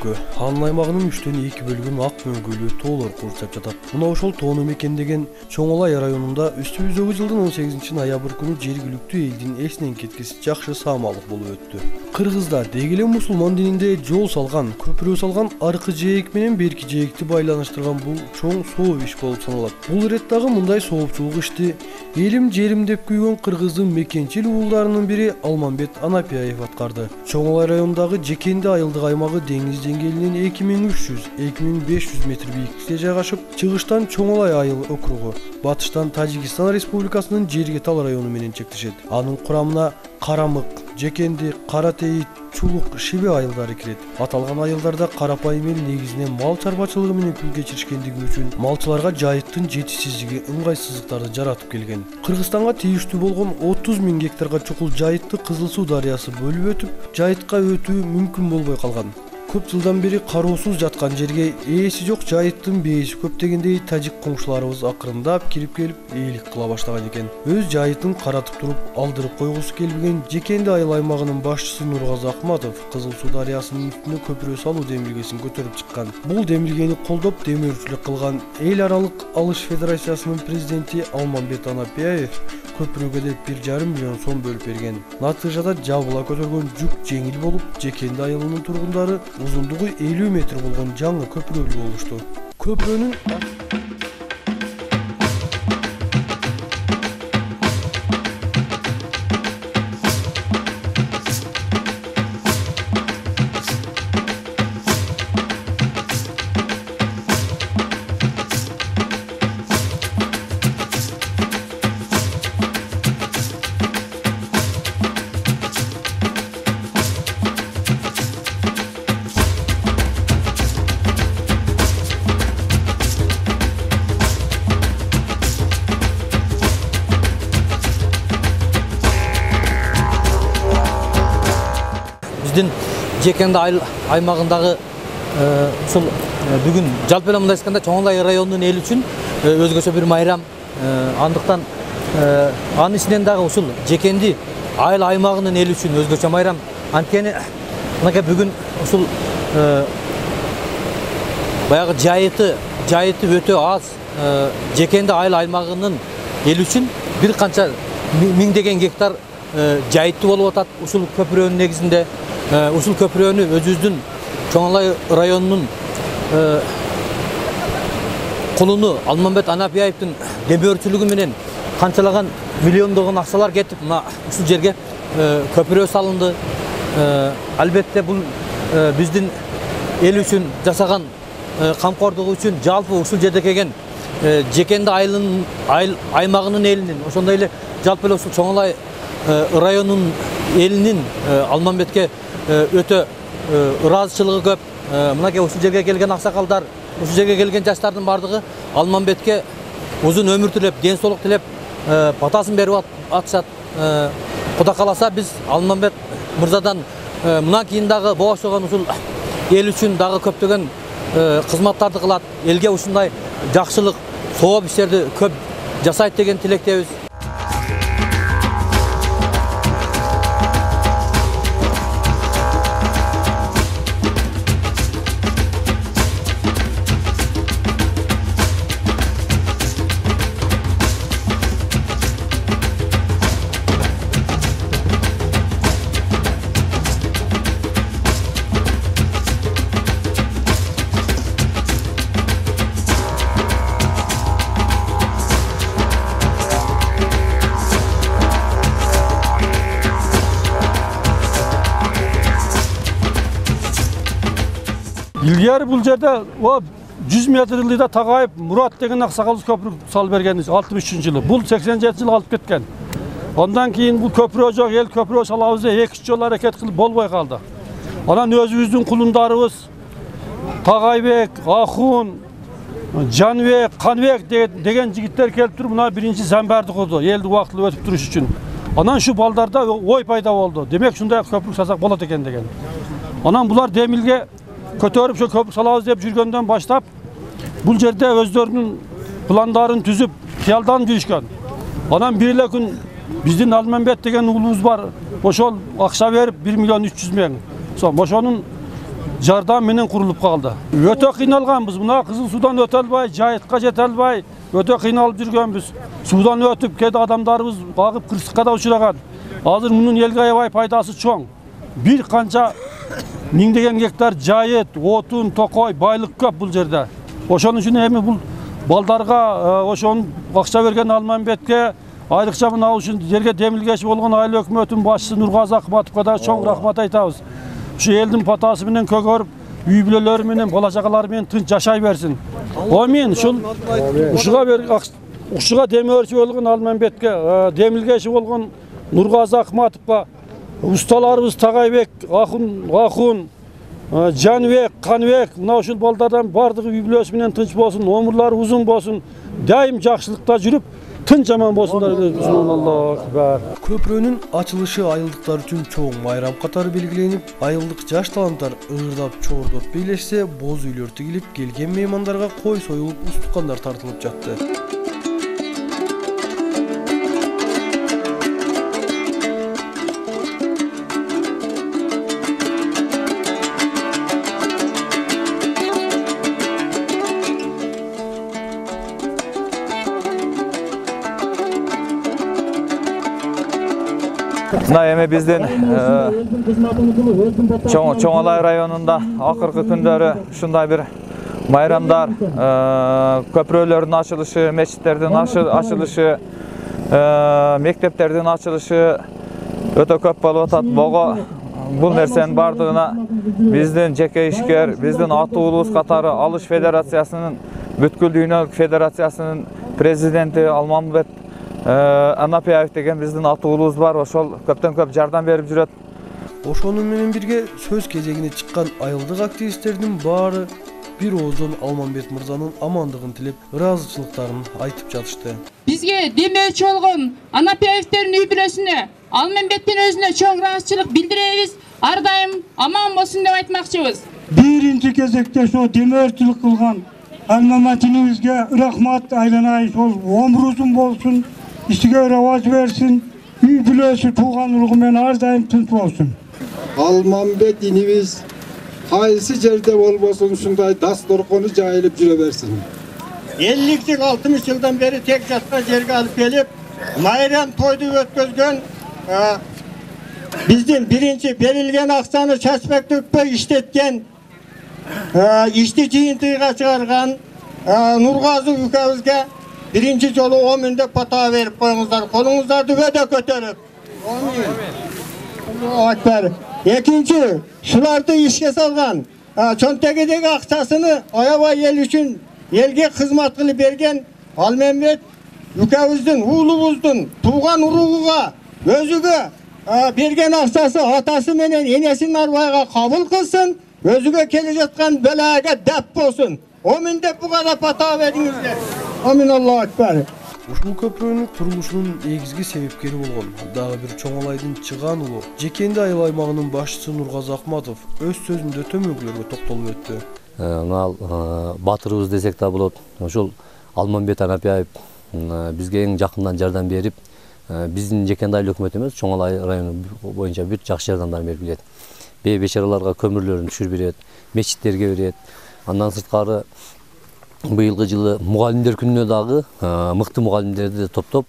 өлкө. Анын аймагынын 3/2 бөлүгүн ак мөңгөлүү тоолор курчап жатат. Мына ошол тоону мекендеген Чоңолай районунда үстүбүздөгү жылдын 18 ноябрь күнү жергиликтүү элдин эснен кеткис жакшы саамалык болуп өттү. Кыргыздар деги эле мусулман дининде жол салган, көпүрө салган аркы жээк менен берки жээкти байланыштырган бул чоң сооп иш болуп саналат. Бул иреттагы мындай соопчулук ишти элим жерим деп күйгөн кыргыздын мекенчил уулдарынын бири Алмамбет Анапияев аткарды. Чоңолай районундагы Жекенди айылдык аймагы деңиз деңгээлинен 2300–2500 метр бийиктикте жайгашып, чыгыштан Чоңолай айыл округу, батыштан Тажикстан Республикасынын Жергетал району менен чектешет. Анын курамына Карамык, Жекенди, Каратейит, Чулук, Шибе айылдары кирет. Аталган айылдарда карапайым эл негизинен мал чарбачылыгы менен күн кечиришкендиги үчүн малчыларга жайыттын жетишсиздиги ыңгайсыздыктарды жаратып келген. Кыргызстанга тийиштүү болгон 30 000 гектарга чукул жайытты Кызыл Суу дарыясы бөлүп өтүп, жайытка өтүү мүмкүн болбой калган. Көп жылдан бери кароосуз жаткан жерге ээси жок жайыттын бээси көп дегендей тажик коңшуларыбыз акырындап кирип келип ээлик кыла баштаган экен. Өз жайытын каратып туруп алдырып койгусу келбеген Жекенди айыл аймагынын башчысы Нургазы Акматов Кызыл Суу дарыясынын үстүнө көпүрө салуу демилгесин көтөрүп чыккан. Бул демилгени колдоп демөөрчүлүк кылган Эл аралык алыш федерациясынын президенти Алмамбет Анапияев көпүрөгө деп 1,5 миллион сом бөлүп берген. Натыйжада жабыла көтөргөн жүк жеңил болуп, Жекенди айылынын тургундары узундугу 50 метр болгон жаңы көпүрөлүү болушту. Көпүрөнүн биздин Жекенди аймагындагы ушул бүгүн жалпы эле мындай айтканда Чоңолай районунун эли үчүн өзгөчө бир майрам. Андыктан анын ичинен дагы ушул Жекенди айыл аймагынын эли үчүн өзгөчө майрам. Анткени мынакей бүгүн ушул баягы жайыты өтө аз Жекенди айыл аймагынын эли үчүн бир канча миңдеген гектар жайыты болуп атат. Ушул көпүрөнүн негизинде ушул көпүрөнү өзүбүздүн Чоңолай районунун кулуну Алмамбет Анапияевдин демөөрчүлүгү менен канчалаган миллиондогон акчалар кетип, мына ушул жерге көпүрө салынды. Албетте бул биздин эл үчүн жасаган камкордугу үчүн жалпы ушул жерде келген Жекенди айыл аймагынын элинин, ошондой эле жалпы эле ушул Чоңолай районунун элинин Алмамбетке өтө ыраазычылыгы көп. Мынакей ушул жерге келген аксакалдар, ушул жерге келген жаштардын бардыгы Алмамбетке узун өмүр тилеп, ден соолук тилеп, батасын берип атышат. Кудай кааласа биз Алмамбет мырзадан мындан кийин дагы бошогон ушул эл үчүн дагы көптөгөн кызматтарды кылат. Элге ушундай жакшылык, сооп иштерди көп жасайт деген тилектебиз. Ilgari бул жерде 100 метр ылдыйда Тагайып Мурат деген аксакалыбыз көпүрө салып берген 63-жылы. Бул 87-жылы алып кеткен. Ondan кийин бул көпүрө жок, эл көпүрө салабыз деп 2 жолу аракет кылып болбой калды. Анан өзүбүздүн кулундарыбыз Тагайбек, Ахун, Жанбек, Канбек деген жигиттер келип туруп мына биринчи замбарды курду, элди убактылуу өтүп туруш үчүн. Анан şu балдарда ой пайда болду. Демек ушундай көпүрө салсак болот экен деген. Анан булар демилге көтөрүп şu köprü салабыз деп жүргөндөн баштап бул жерде өздөрүнүн пландарын түзүп, кыялдан жүрүшкөн. Анан бир эле күн биздин Алмамбет деген уулубуз бар. Ошол акча берип 1,3 миллион. Ошонун жардам менен курулуп калды. Өтө кыйналганбыз. Мына Кызыл Судан өтө албай, Жайытка жете албай, өтө кыйналып жүргөнбүз. Судан өтүп кеде адамдарыбыз багып кырсыкка да учураган. Азыр мунун элге аябай пайдасы чоң. Bir канча миңдеген гектар жайыт, отун, токой, байлык көп бул жерде. Ошон үчүн эми бул балдарга ошон акча берген Алмамбетке, айрыкча мына ушул жерге демилгечи болгон айыл өкмөтүнүн башчысы Нургазы Акматовго да чоң рахмат айтабыз. Ушу элдин патасы менен көгөрүп, үй бүлөлөрү менен, бала чагалары менен тынч жашай берсин. Амин. Ушуга демөөрчү болгон Алмамбетке, демилгечи болгон Нургазы Акматовго, ustalarımız Tagaybek, Akun, Canbek, Kanbek, mına uşul baldardan bardığı üylösü menen tınç bolsun, omurları uzun bolsun, daim жақшылықта жүрүп, tınç aman bolsunlar. Allahu Ekber. Köprünün açılışı ayıldıklar üçün çoğun bayram katarı belgilenip, ayıldık jaş talantar ığırdap, çoğurdap beylешсе, boz üylөр tigilip, gelgen meymandarga koy soyulup, ustukanlar tartılıp jattı. Мына эми биздин Чоңалай районунда акыркы күндөрү ушундай бир майрамдар, көпүрөлөрдүн ачылышы, мечиттердин ачылышы, мектептердин ачылышы өтө көп болуп атат. Бул нерсенин бардыгына биздин жеке ишкер, биздин атуулубуз катары Алыш Федерациясынын, бүткүл дүйнөлүк федерациясынын президенти Алмамбет Анапияев деген биздин атуулубуз бар, ошол көптөн көп жардам берип жүрөт. Ошонун менен бирге сөз кезегине чыккан айылдык активисттердин баары бир ооздон Алмамбет мырзанын амандыгын тилеп, ыраазычылыктарын айтып жатышты. Бизге демөөрчү болгон Анапияевтердин үй бүлөсүнө, Алмамбеттин өзүнө чоң ыраазычылык билдиребиз. Ар дайым аман болсун деп айтмакчыбыз. Биринчи кезекте ошо демөөрчүлүк кылган Алмамбетибизге рахмат айланайын, ошол өмүрү uzun болсун. İşte ravaç versin, үй бүлөсү тууганлыгы менен ар дайым тынч болсун. Алмамбет инибиз кайсы жерде болбосун ушундай дасторкону жайылып жүрө берсин. 50 жыл 60 жылдан бeri tek жатка жерге алып келип, майрам тойду өткөзгөн биздин биринчи берилген акчаны чачпак төкпөй иштеткен, ишти жыйынтыйга чыгарган Нургазы үкөбүзгө birinci жолу 10 münde pata verip koyunuzlar, kolunuzları öde kötörüp. Allahu Ekber. İkinci, şularda işe salgan, çöntegedeki akçasını ayabay el üçün, elge hizmet kılıp bergen Almambet ülkemizdin, uğlubuzdun, tuğan uruğuğa, özüge bergen akçası atası menen enesinin arvayga kabul kılsın, özüge kelecekten belaya dep olsun. 10 münde bu kadar pata verdinizler. Amin, Allahu Ekber. Ушул көпүрөнүн курулушунун негизги себепкери болгон дагы бир Чоңалайдын чыган уулу Жекенди айыл аймагынын башчысы Нургазы Акматов өз сөзүндө төмөнкүлөргө токтолуп өттү. Мына батырыбыз десек да болот. Ошол Алмамбет Анапияев бизге эң жакындан жардам берип, биздин Жекенди айыл өкмөтү эмес, Чоңалай району боюнча бир жакшы жардамдар берип келет. Бечараларга көмүрлөрүн түшүрүп берет, мечиттерге берет. Андан сырткары быйылгы жылы мугалимдер күнүнө дагы мыкты мугалимдерди топтоп,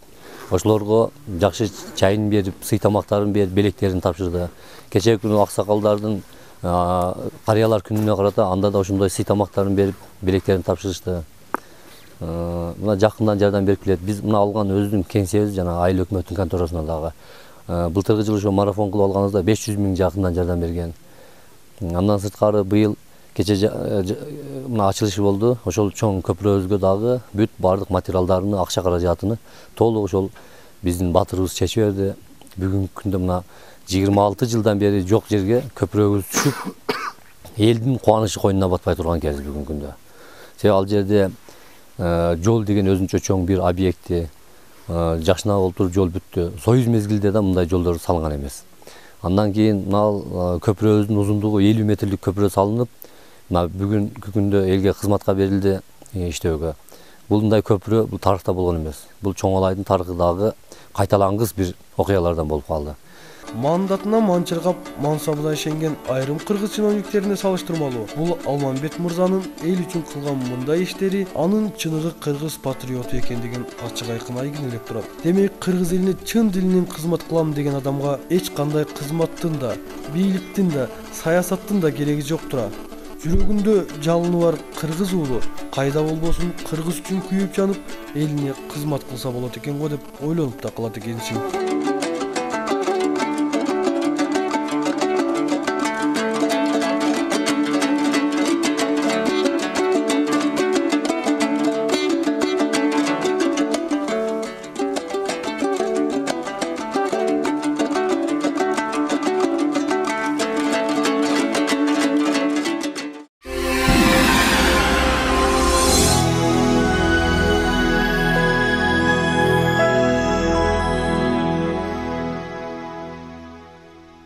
ошолорго жакшы чайын берип, сый тамактарын берип, белектерин тапшырды. Кечээ күнү аксакалдардын карыялар күнүнө карата анда да ошондой сый тамактарын берип, белектерин тапшырышты. Мына жакындан жардам берип келет. Биз мына алган өзүнүн кеңсебиз жана айыл өкмөтүнүн конторасына дагы былтыркы жылы ошо марафон кылып алганыбызда 500 000 жакындан жардам берген. Андан сырткары быйыл кече мына ачылышы болду. Ошол чоң көпүрөбүзгө дагы бүт бардык материалдарын, акча каражатын толук ошол биздин батырыбыз чечип берди. Бүгүнкү күндө мына 26 жылдан бери жок жерге көпүрөбүз түшүп, элдин кубанышы койнуна батпай турган кез бүгүнкү күндө. Себеби ал жерде жол деген өзүнчө чоң бир объекти, жашына олтуруп жол бүттү. Союз мезгилде да мындай жолдор салынган эмес. Андан кийин мына көпүрөбүздүн узундугу 50 метрлик көпүрө салынып, бүгүнкү күндө элге кызматка берилди иштөөгө. Мындай көпүрө бул тарыхта болгон эмес. Бул Чоңалайдын тарыхындагы кайталангыс бир окуялардан болуп калды. мандатына манчыргап мансабына ишенген айрым кыргыз чиновниктерине салыштырмалуу. Бул Алмамбет мырзанын эл үчүн кылган мындай иштери анын чыныгы кыргыз патриоту экендигин ачык айкын айгинелеп турат. Демек кыргыз элине чын дилинен кызмат кылам деген адамга эч кандай кызматтын да, бийликтин да, саясаттын да кереги жок тура. Жүрөгүндө жалыны бар кыргыз уулу кайда болбосун кыргыз үчүн күйүп жанып элине кызмат кылса болот экен го деп ойлонуп да калат экенсиң.